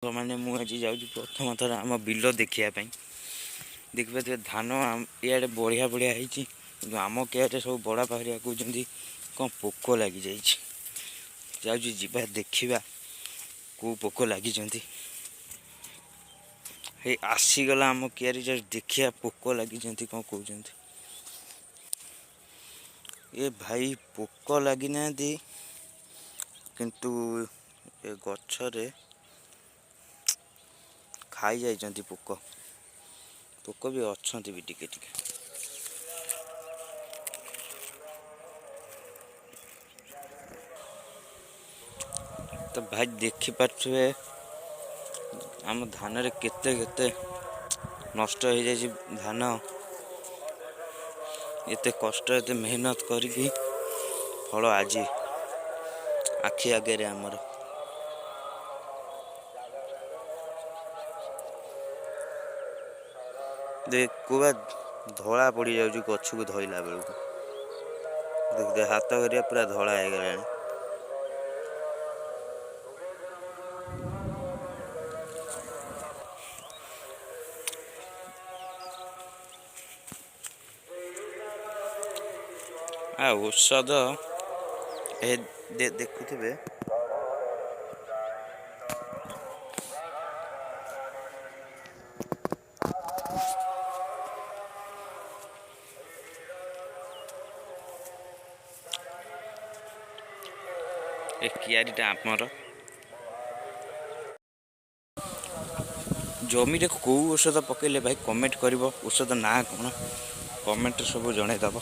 मैंने मुझे जाऊँ प्रथम थर आम बिल देखापी देखिए धान इे बढ़िया बढ़िया होती आम कियारे सब बड़ा पाखरिया कहते कौन पोक लगी जाऊँ देखा कौ पोक लगी आसीगला आम कियारी देखिया पोक लगी कौन कहते ये भाई पोक लगी ना किंतु ए गछरे खाई जाइछन्ति पोक पोक भी अच्छन्ति भी टिके टिके तो भाई देखि पारे आम धान रे केते केते नष्ट हो जाए धान एते कष्ट एते मेहनत करी फल आज आखि आगे आमर देखा धला पड़ जाऊँ गछ को धोला बेलू देख हाथ करिया पूरा धला हो गला औषध देखुवे कियारीटा आमर जमी कौ औषध पकड़े भाई कमेंट कर औषध ना कौन कमेंट सब जनईदब।